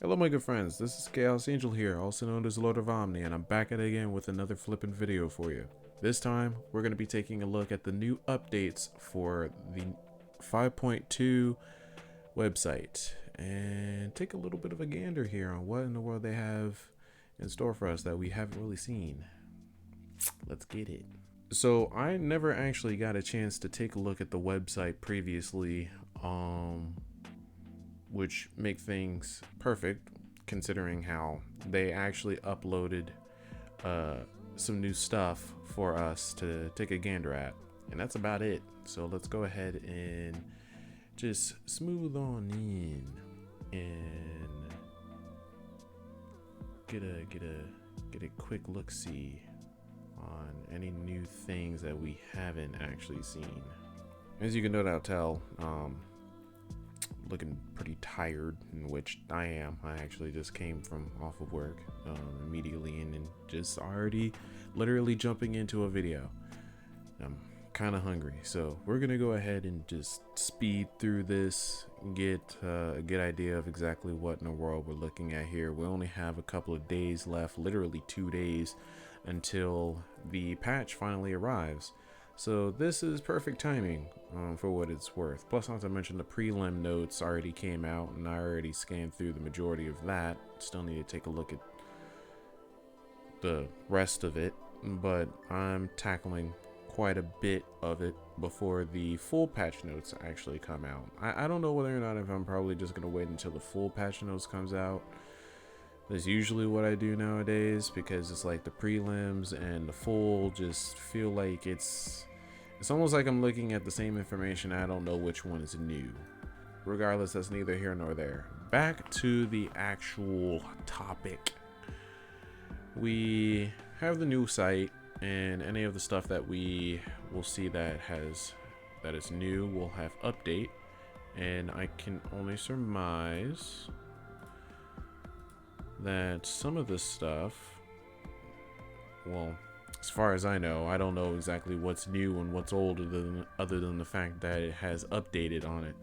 Hello my good friends, this is Chaos Angel here, also known as Lord of Omni, and I'm back at it again with another flippin' video for you. This time, we're going to be taking a look at the new updates for the 5.2 website, and take a little bit of a gander here on what in the world they have in store for us that we haven't really seen. Let's get it. So, I never actually got a chance to take a look at the website previously, which make things perfect considering how they actually uploaded some new stuff for us to take a gander at, and that's about it. So let's go ahead and just smooth on in and get a quick look see on any new things that we haven't actually seen. As you can no doubt tell, looking pretty tired, in which I am. I actually just came from off of work immediately and just already literally jumping into a video. I'm kind of hungry, so we're gonna go ahead and just speed through this and get a good idea of exactly what in the world we're looking at here. We only have a couple of days left, literally 2 days until the patch finally arrives. So this is perfect timing for what it's worth. Plus, not to mention the prelim notes already came out and I already scanned through the majority of that. Still need to take a look at the rest of it, but I'm tackling quite a bit of it before the full patch notes actually come out. I don't know whether or not if I'm probably just going to wait until the full patch notes comes out. That's usually what I do nowadays, because it's like the prelims and the full just feel like it's almost like I'm looking at the same information. I don't know which one is new. Regardless, that's neither here nor there. Back to the actual topic. We have the new site, and any of the stuff that we will see that is new will have update, and I can only surmise that some of this stuff, well, as far as I know, I don't know exactly what's new and what's old other than the fact that it has updated on it.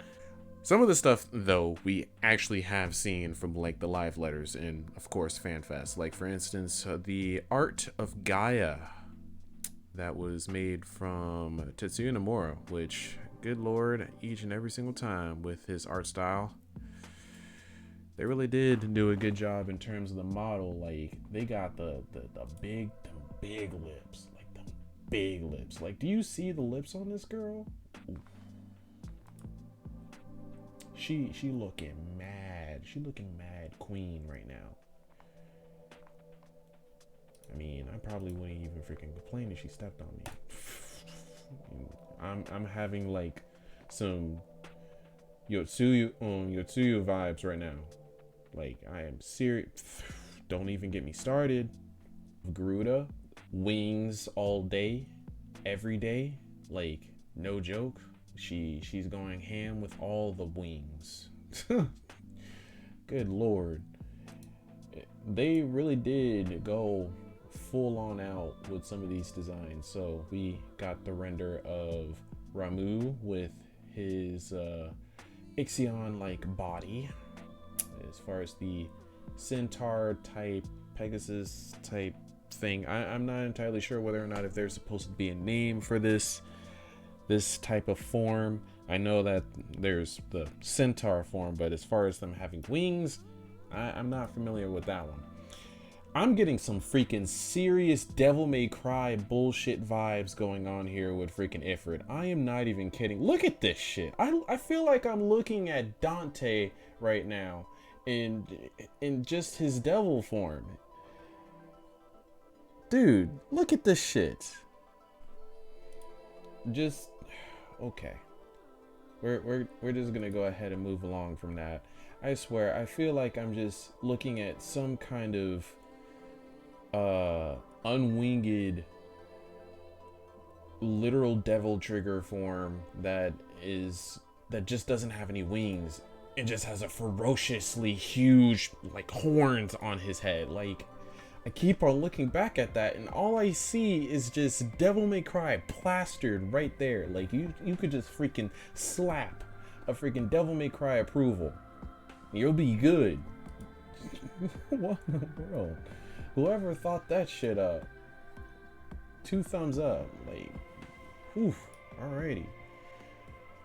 Some of the stuff, though, we actually have seen from like the live letters and of course FanFest. Like for instance, the art of Gaia that was made from Tetsuya Nomura, which, good lord, each and every single time with his art style, they really did do a good job in terms of the model. Like they got the big lips, like the big lips. Like, do you see the lips on this girl? Ooh. She looking mad. She looking mad queen right now. I mean, I probably wouldn't even freaking complain if she stepped on me. I'm having like some Yotsuyu vibes right now. Like, I am serious. Don't even get me started. Garuda, wings all day, every day. Like, no joke. She's going ham with all the wings. Good lord. They really did go full on out with some of these designs. So we got the render of Ramu with his Ixion like body. As far as the centaur type, Pegasus type thing, I'm not entirely sure whether or not if there's supposed to be a name for this type of form. I know that there's the centaur form, but as far as them having wings, I'm not familiar with that one. I'm getting some freaking serious Devil May Cry bullshit vibes going on here with freaking Ifrit. I am not even kidding. Look at this shit. I feel like I'm looking at Dante right now in just his devil form. Dude, look at this shit. Just okay. We're just gonna go ahead and move along from that. I swear, I feel like I'm just looking at some kind of unwinged literal devil trigger form that just doesn't have any wings. It just has a ferociously huge like horns on his head. Like, I keep on looking back at that and all I see is just Devil May Cry plastered right there. Like, you could just freaking slap a freaking Devil May Cry approval. You'll be good. What in the world? Whoever thought that shit up? 2 thumbs up. Like, whew. Alrighty.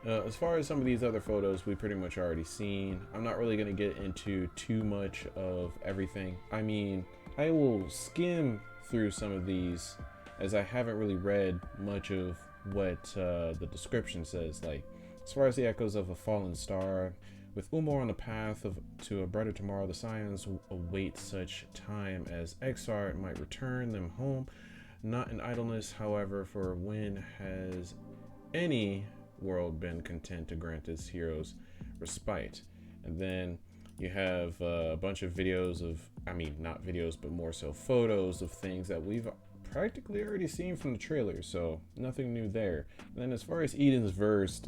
As far as some of these other photos, we pretty much already seen. I'm not really going to get into too much of everything. I mean, I will skim through some of these as I haven't really read much of what the description says. Like, as far as the echoes of a fallen star, with Umar on the path to a brighter tomorrow, the Scions await such time as XR might return them home. Not in idleness, however, for when has any world been content to grant its heroes respite? And then you have a bunch of videos of, I mean, not videos, but more so photos of things that we've practically already seen from the trailer, so nothing new there. And then as far as Eden's verse,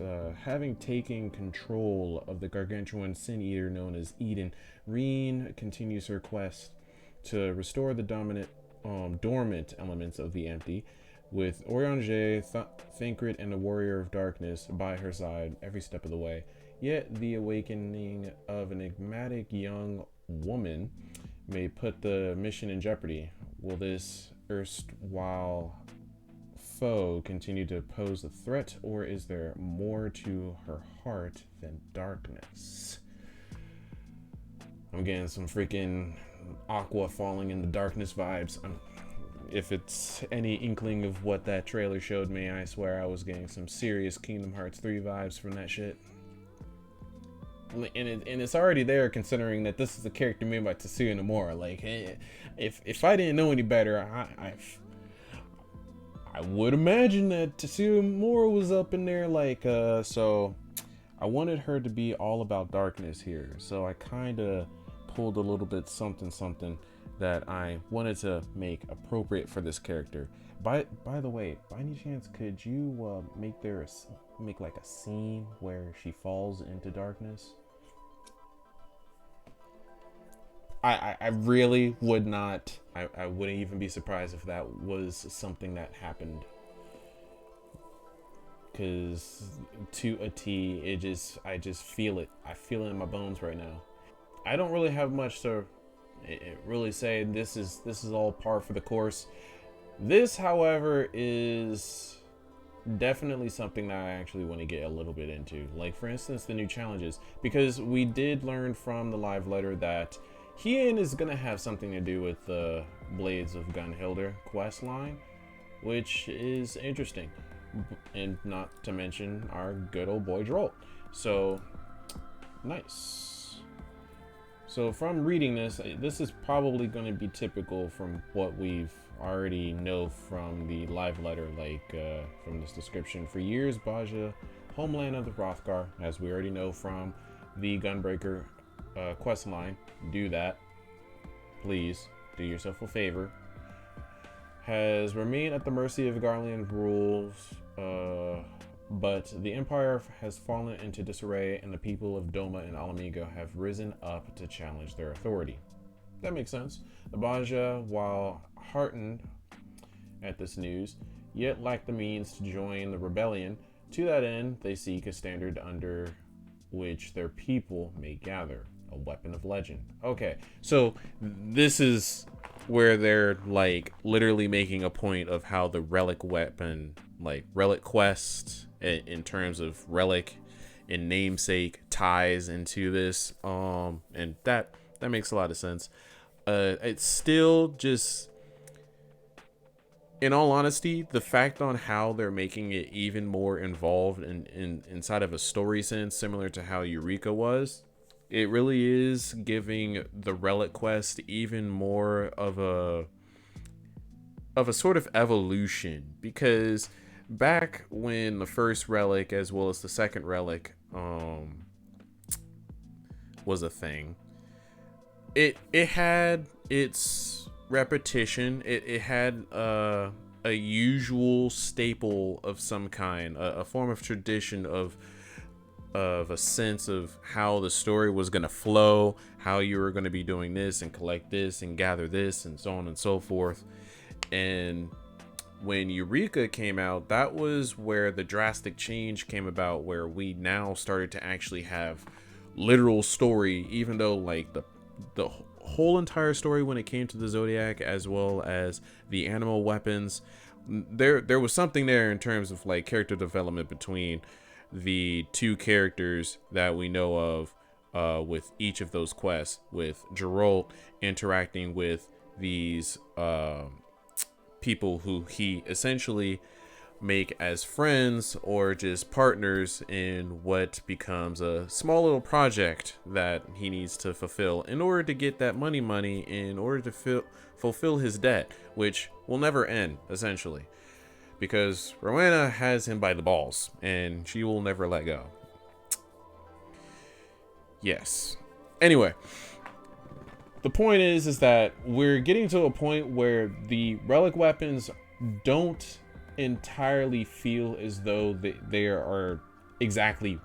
having taken control of the gargantuan sin eater known as Eden, Reen continues her quest to restore the dormant elements of the empty, with Oriange, Thancred, and the Warrior of Darkness by her side every step of the way. Yet the awakening of an enigmatic young woman may put the mission in jeopardy. Will this erstwhile foe continue to pose a threat, or is there more to her heart than darkness? I'm getting some freaking Aqua falling in the darkness vibes. If it's any inkling of what that trailer showed me, I swear I was getting some serious Kingdom Hearts 3 vibes from that shit. And it's already there, considering that this is a character made by Tetsuya Nomura. Like, if I didn't know any better, I would imagine that Tetsuya Nomura was up in there. Like, so I wanted her to be all about darkness here. So I kind of pulled a little bit something that I wanted to make appropriate for this character. By the way, by any chance, could you make like a scene where she falls into darkness? I really would not. I wouldn't even be surprised if that was something that happened. Cause to a T, I just feel it. I feel it in my bones right now. I don't really have much to really say. This is all par for the course. This, however, is definitely something that I actually want to get a little bit into. Like, for instance, the new challenges, because we did learn from the live letter that Hien is gonna have something to do with the Blades of Gunhilda quest line, which is interesting, and not to mention our good old boy Droll. So nice. So from reading this is probably going to be typical from what we've already know from the live letter, like from this description. For years, Baja, homeland of the Hrothgar, as we already know from the Gunbreaker quest line, do that. Please, do yourself a favor. Has remained at the mercy of Garlean rules, but the Empire has fallen into disarray, and the people of Doma and Alamigo have risen up to challenge their authority. That makes sense. The Baja, while heartened at this news, yet lack the means to join the rebellion. To that end, they seek a standard under which their people may gather, a weapon of legend. Okay, so this is where they're like literally making a point of how the relic weapon, like relic quest in terms of relic and namesake, ties into this, and that makes a lot of sense. It's still just, in all honesty, the fact on how they're making it even more involved in inside of a story sense, similar to how Eureka was, it really is giving the relic quest even more of a sort of evolution, because back when the first relic as well as the second relic was a thing, it had its repetition. It had a usual staple of some kind, a form of tradition of a sense of how the story was going to flow, how you were going to be doing this and collect this and gather this and so on and so forth. And when Eureka came out, that was where the drastic change came about, where we now started to actually have literal story, even though like the whole entire story when it came to the Zodiac, as well as the animal weapons. There was something there in terms of like character development between the two characters that we know of, with each of those quests, with Geralt interacting with these people who he essentially make as friends or just partners in what becomes a small little project that he needs to fulfill in order to get that money in order to fulfill his debt, which will never end, essentially, because Rowena has him by the balls and she will never let go. Yes. Anyway, the point is that we're getting to a point where the relic weapons don't entirely feel as though they are exactly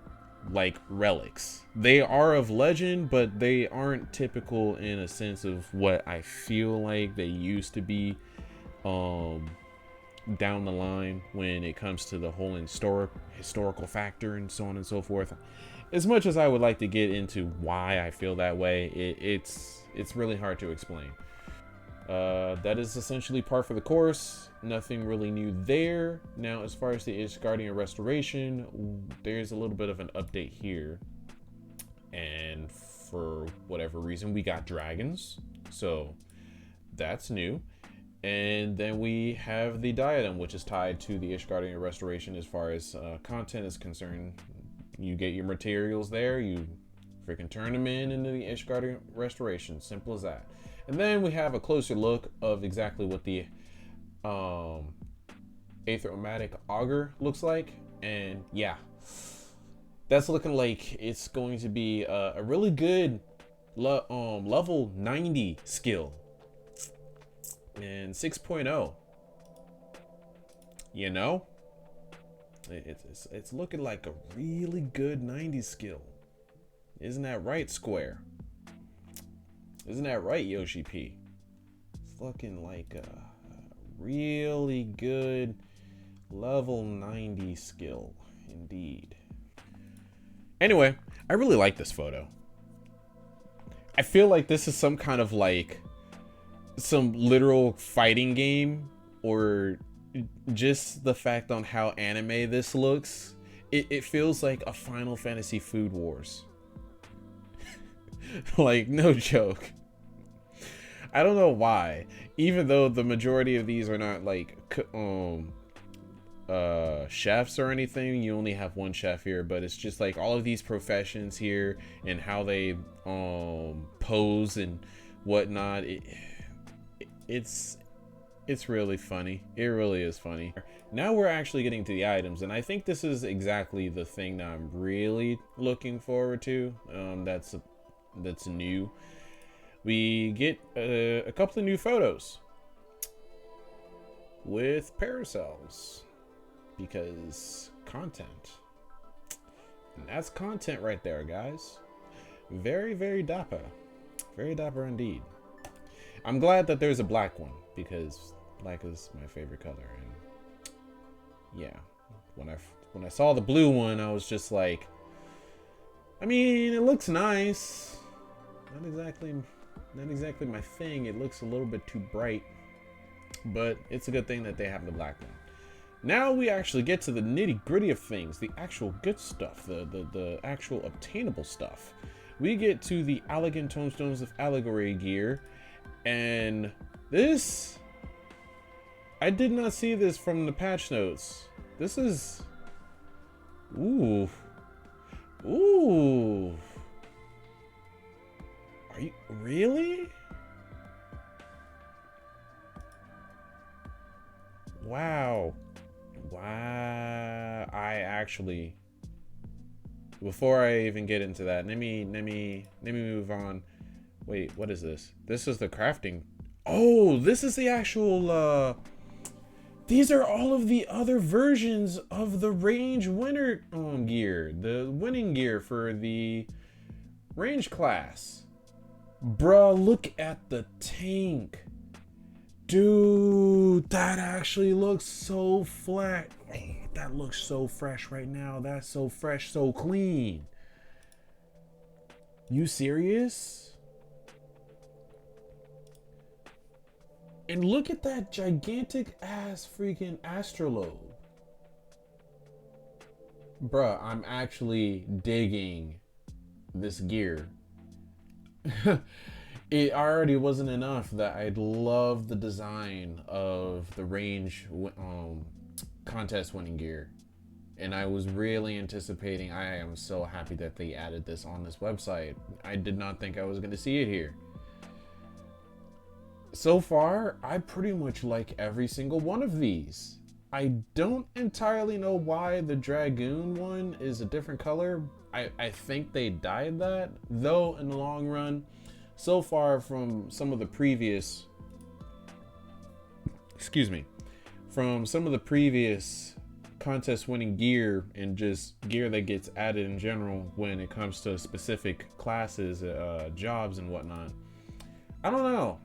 like relics. They are of legend, but they aren't typical in a sense of what I feel like they used to be down the line when it comes to the whole historical factor and so on and so forth. As much as I would like to get into why I feel that way, it's really hard to explain. That is essentially par for the course. Nothing really new there. Now, as far as the Ishgardian restoration, there's a little bit of an update here. And for whatever reason, we got dragons. So that's new. And then we have the diadem, which is tied to the Ishgardian restoration as far as content is concerned. You get your materials there, you freaking turn them into the Ishgardian restoration. Simple as that. And then we have a closer look of exactly what the Aethromatic Augur looks like. And yeah, that's looking like it's going to be a really good level 90 skill. And 6.0. You know? It's looking like a really good 90 skill. Isn't that right, Square? Isn't that right, Yoshi P? It's looking like a really good level 90 skill, indeed. Anyway, I really like this photo. I feel like this is some kind of like some literal fighting game, or just the fact on how anime this looks. It feels like a Final Fantasy Food Wars. Like, no joke. I don't know why, even though the majority of these are not like chefs or anything. You only have one chef here, but it's just like all of these professions here and how they pose and whatnot. It's really funny. It really is funny. Now we're actually getting to the items, and I think this is exactly the thing that I'm really looking forward to. That's new. We get a couple of new photos with Paracels, because content. And that's content right there, guys. Very, very dapper. Very dapper indeed. I'm glad that there's a black one, because black is my favorite color. And yeah, when I saw the blue one, I was just like, I mean, it looks nice. Not exactly my thing. It looks a little bit too bright, but it's a good thing that they have the black one. Now we actually get to the nitty-gritty of things, the actual good stuff, the actual obtainable stuff. We get to the Elegant Tomestones of Allegory gear, and this, I did not see this from the patch notes. This is, ooh. Are you really? Wow. I actually, before I even get into that, let me move on. Wait, what is this? This is the crafting. Oh, this is the actual these are all of the other versions of the range winner gear, the winning gear for the range class. Bruh, look at the tank. Dude, that actually looks so flat. Oh, that looks so fresh right now. That's so fresh, so clean. You serious? And look at that gigantic ass freaking astrolabe. Bruh, I'm actually digging this gear. It already wasn't enough that I love the design of the range contest winning gear. And I was really anticipating, I am so happy that they added this on this website. I did not think I was going to see it here. So far, I pretty much like every single one of these. I don't entirely know why the Dragoon one is a different color. I think they dyed that, though in the long run, so far from some of the previous, from some of the previous contest winning gear and just gear that gets added in general when it comes to specific classes, jobs and whatnot. I don't know.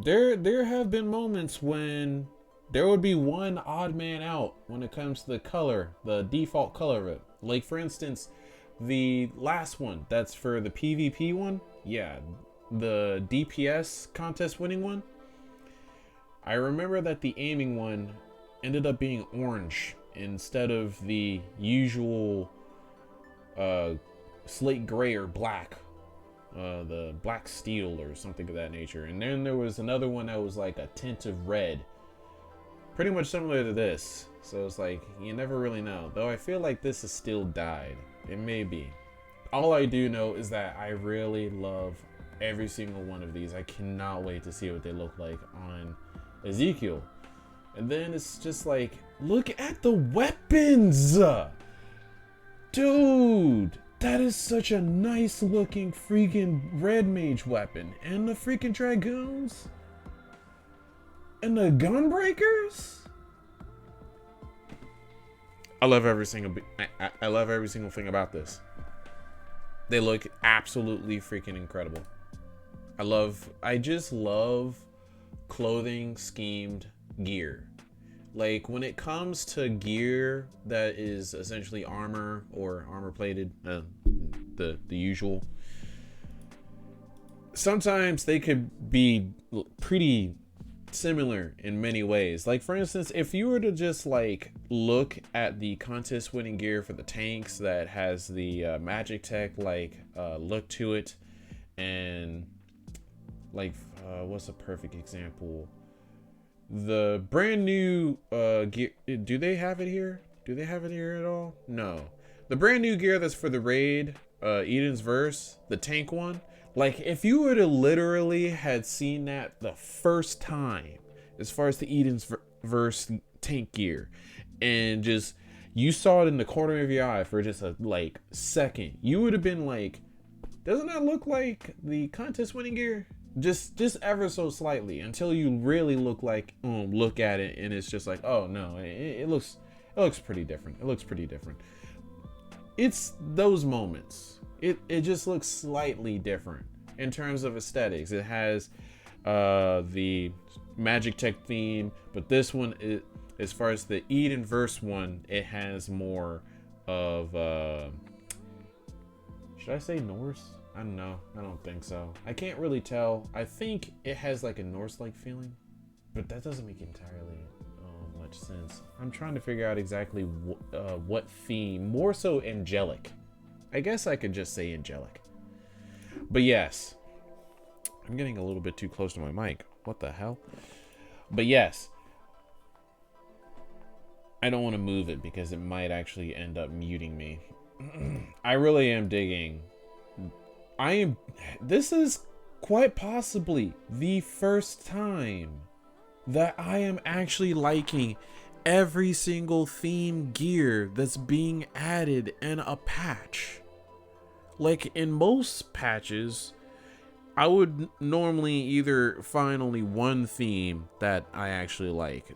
There have been moments when there would be one odd man out when it comes to the color, the default color of it. Like for instance, the last one that's for the PvP one, yeah, the DPS contest winning one. I remember that the aiming one ended up being orange instead of the usual slate gray or black, the black steel or something of that nature. And then there was another one that was like a tint of red, pretty much similar to this. So it's like, you never really know, though I feel like this is still dyed. It may be. All I do know is that I really love every single one of these. I cannot wait to see what they look like on Ezekiel. And then it's just like, look at the weapons, dude. That is such a nice looking freaking red mage weapon. And the freaking dragoons. And the gunbreakers. I love every single I love every single thing about this. They look absolutely freaking incredible. I just love clothing schemed gear. Like when it comes to gear that is essentially armor or armor plated, the usual. Sometimes they could be pretty similar in many ways. Like for instance, if you were to just like look at the contest winning gear for the tanks that has the magic tech like look to it, and like what's a perfect example? The brand new gear, do they have it here? Do they have it here at all? No. The brand new gear that's for the raid, Eden's Verse, the tank one. Like if you would have literally had seen that the first time, as far as the Eden's Verse tank gear, and just you saw it in the corner of your eye for just a like second, you would have been like, doesn't that look like the contest winning gear? Just ever so slightly, until you really look at it and it's just like, oh no, it looks pretty different. It looks pretty different. It's those moments. It just looks slightly different in terms of aesthetics. It has the magic tech theme, but this one, as far as the Eden Verse one, it has more of should I say Norse? I don't know. I don't think so. I can't really tell. I think it has like a Norse-like feeling, but that doesn't make entirely much sense. I'm trying to figure out exactly what theme. More so angelic. I guess I could just say angelic. But yes. I'm getting a little bit too close to my mic. What the hell? But yes. I don't want to move it because it might actually end up muting me. I really am digging. This is quite possibly the first time that I am actually liking every single theme gear that's being added in a patch. Like in most patches, I would normally either find only one theme that I actually like.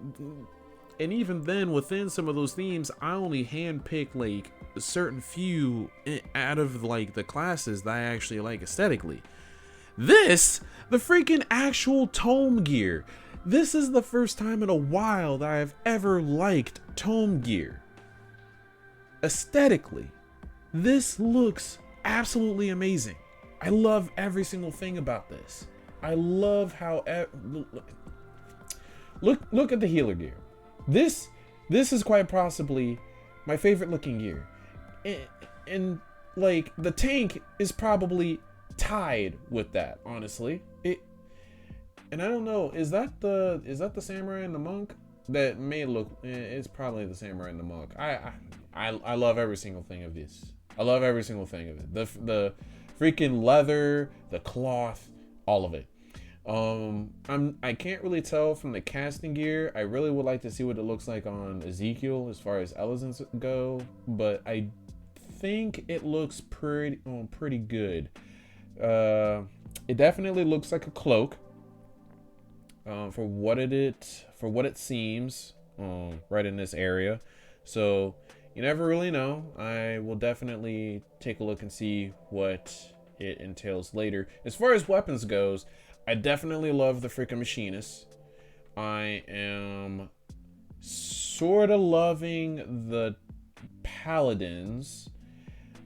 And even then, within some of those themes, I only handpick like a certain few out of like the classes that I actually like aesthetically. The freaking actual tome gear. This is the first time in a while that I've ever liked tome gear. Aesthetically, this looks absolutely amazing. I love every single thing about this. I love how look at the healer gear. This is quite possibly my favorite looking gear. And like the tank is probably tied with that, honestly. And I don't know, is that the samurai and the monk? That may look, it's probably the samurai and the monk. I love every single thing of this. I love every single thing of it. The freaking leather, the cloth, all of it. I can't really tell from the casting gear. I really would like to see what it looks like on Ezekiel as far as elephants go, but I think it looks pretty good. It definitely looks like a cloak. For what it seems, right in this area. So you never really know. I will definitely take a look and see what it entails later. As far as weapons goes, I definitely love the freaking machinist. I am sort of loving the paladins.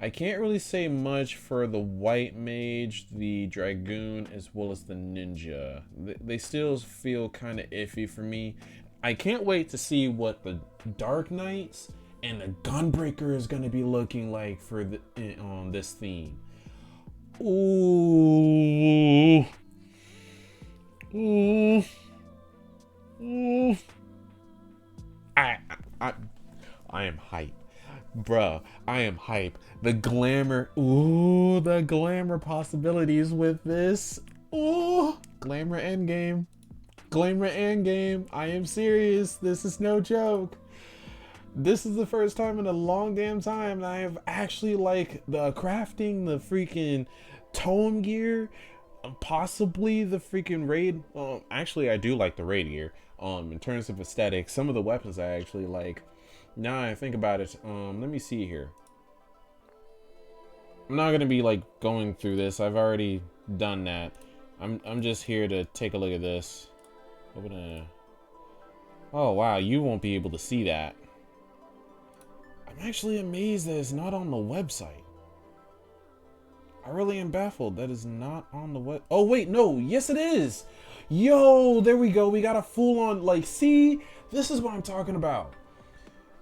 I can't really say much for the white mage, the dragoon, as well as the ninja. They still feel kind of iffy for me. I can't wait to see what the dark knights and the gunbreaker is going to be looking like for on this theme. Ooh. Ooh. Ooh. I am hyped. Bruh, I am hype. The glamour. Ooh, the glamour possibilities with this. Ooh, glamour endgame. Glamour endgame. I am serious. This is no joke. This is the first time in a long damn time that I have actually like the crafting, the freaking tome gear, possibly the freaking raid. Actually, I do like the raid gear. In terms of aesthetics, some of the weapons I actually like. Now I think about it, let me see here. I'm not gonna be like going through this. I've already done that. I'm just here to take a look at this. Open a... Oh wow, you won't be able to see that. I'm actually amazed that it's not on the website. I really am baffled that is not on the web. Oh wait, no, yes it is. Yo, there we go. We got a full on, like, see, this is what I'm talking about.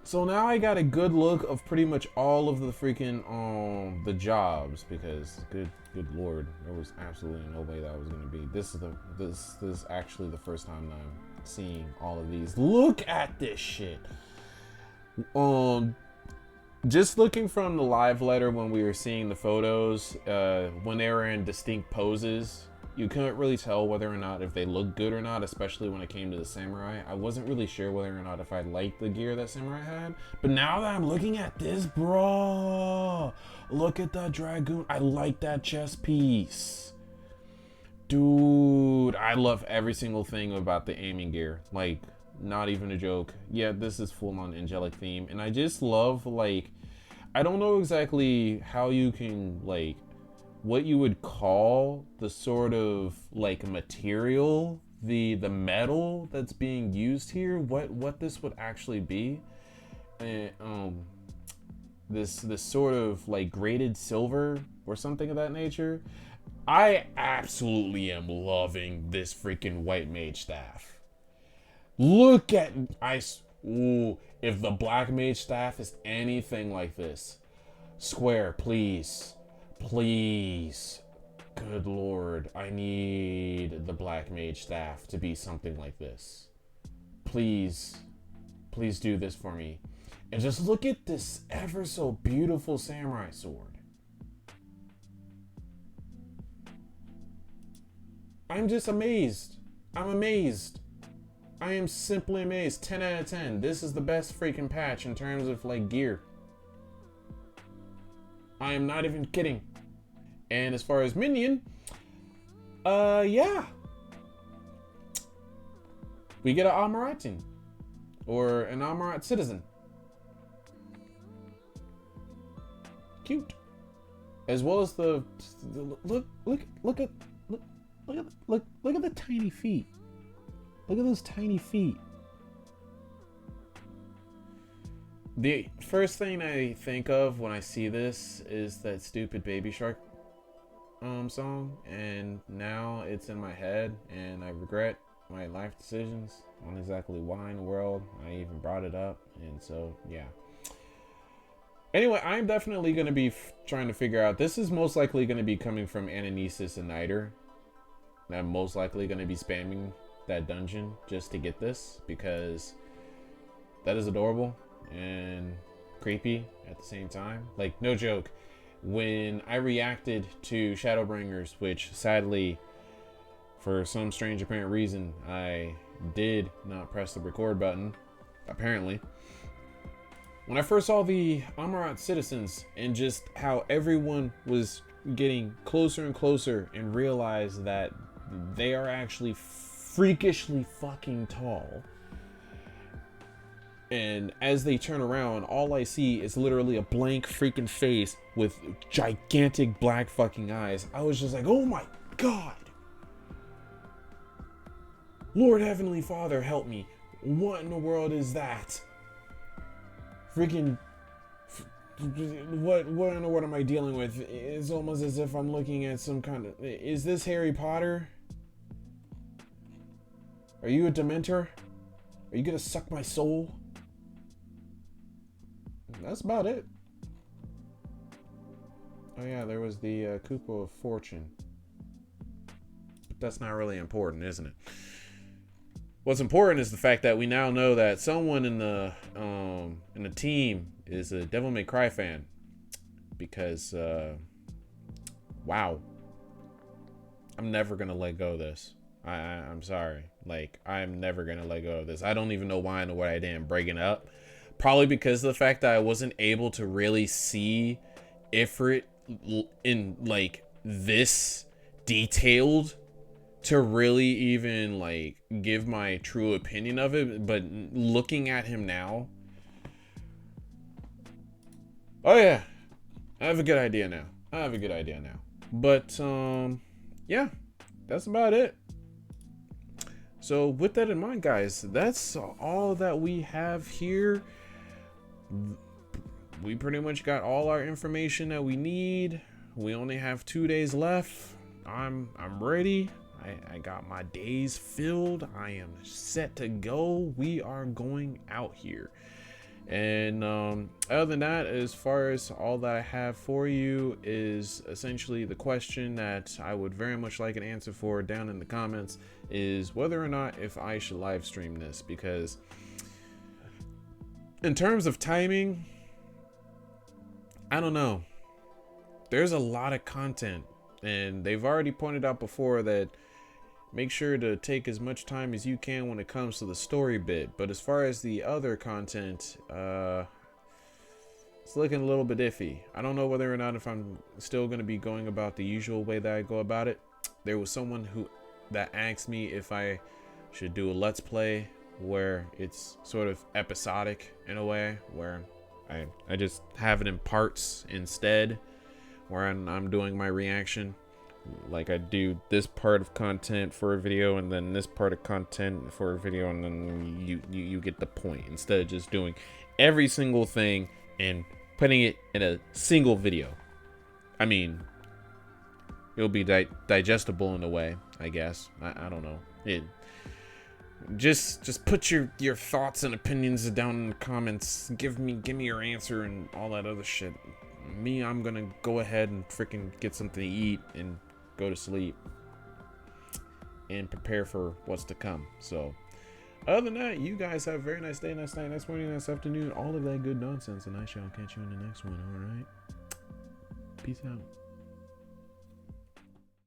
So now I got a good look of pretty much all of the freaking the jobs, because good lord, there was absolutely no way that was gonna be. This is actually the first time that I'm seeing all of these. Look at this shit. Just looking from the live letter when we were seeing the photos, when they were in distinct poses, you couldn't really tell whether or not if they looked good or not, especially when it came to the samurai. I wasn't really sure whether or not if I liked the gear that samurai had. But now that I'm looking at this, bro, look at that dragoon. I like that chest piece. Dude, I love every single thing about the aiming gear. Like, not even a joke. Yeah, this is full on angelic theme. And I just love, like, I don't know exactly how you can, like, what you would call the sort of like material, the metal that's being used here, what this would actually be. And this sort of like graded silver or something of that nature. I absolutely am loving this freaking white mage staff. Look at ooh, if the black mage staff is anything like this. Square, please. Please, good lord, I need the black mage staff to be something like this. Please, please do this for me. And just look at this ever so beautiful samurai sword. I'm just amazed. I'm amazed. I am simply amazed. 10 out of 10. This is the best freaking patch in terms of like gear. I am not even kidding. And as far as minion, yeah. We get an Amaratin. Or an Amarat citizen. Cute. As well as the look at the tiny feet. Look at those tiny feet. The first thing I think of when I see this is that stupid baby shark. song, and now it's in my head, and I regret my life decisions on exactly why in the world I even brought it up. And so, yeah. Anyway, I'm definitely going to be trying to figure out. This is most likely going to be coming from Ananesis and Niter. I'm most likely going to be spamming that dungeon just to get this, because that is adorable and creepy at the same time. Like, no joke. When I reacted to Shadowbringers, which sadly, for some strange apparent reason, I did not press the record button, apparently. When I first saw the Amarat citizens and just how everyone was getting closer and closer, and realized that they are actually freakishly fucking tall. And as they turn around, all I see is literally a blank freaking face with gigantic black fucking eyes. I was just like, oh my god. Lord Heavenly Father, help me. What in the world is that? Freaking... What in the world am I dealing with? It's almost as if I'm looking at some kind of... Is this Harry Potter? Are you a Dementor? Are you gonna suck my soul? That's about it. Oh yeah, there was the Kupo of Fortune. But that's not really important, isn't it? What's important is the fact that we now know that someone in the team is a Devil May Cry fan. Because wow. I'm never gonna let go of this. I'm sorry. Like, I'm never gonna let go of this. I don't even know why in the way I didn't break it up. Probably because of the fact that I wasn't able to really see Ifrit in like this detailed to really even like give my true opinion of it. But looking at him now, oh yeah, I have a good idea now. But yeah, that's about it. So with that in mind, guys, that's all that we have here. We pretty much got all our information that we need. We only have 2 days left. I'm ready. I got my days filled. I am set to go. We are going out here. And other than that, as far as all that I have for you is essentially the question that I would very much like an answer for down in the comments, is whether or not if I should live stream this. Because in terms of timing, I don't know. There's a lot of content, and they've already pointed out before that make sure to take as much time as you can when it comes to the story bit. But as far as the other content, it's looking a little bit iffy. I don't know whether or not if I'm still going to be going about the usual way that I go about it. There was someone that asked me if I should do a let's play where it's sort of episodic in a way, where I just have it in parts instead, where I'm doing my reaction. Like I do this part of content for a video, and then this part of content for a video, and then you get the point, instead of just doing every single thing and putting it in a single video. I mean, it'll be digestible in a way, I guess. I don't know. Just put your thoughts and opinions down in the comments. Give me your answer and all that other shit. Me, I'm gonna go ahead and freaking get something to eat and go to sleep and prepare for what's to come. So other than that, you guys have a very nice day, nice night, nice morning, nice afternoon, all of that good nonsense, and I shall catch you in the next one. All right, peace out.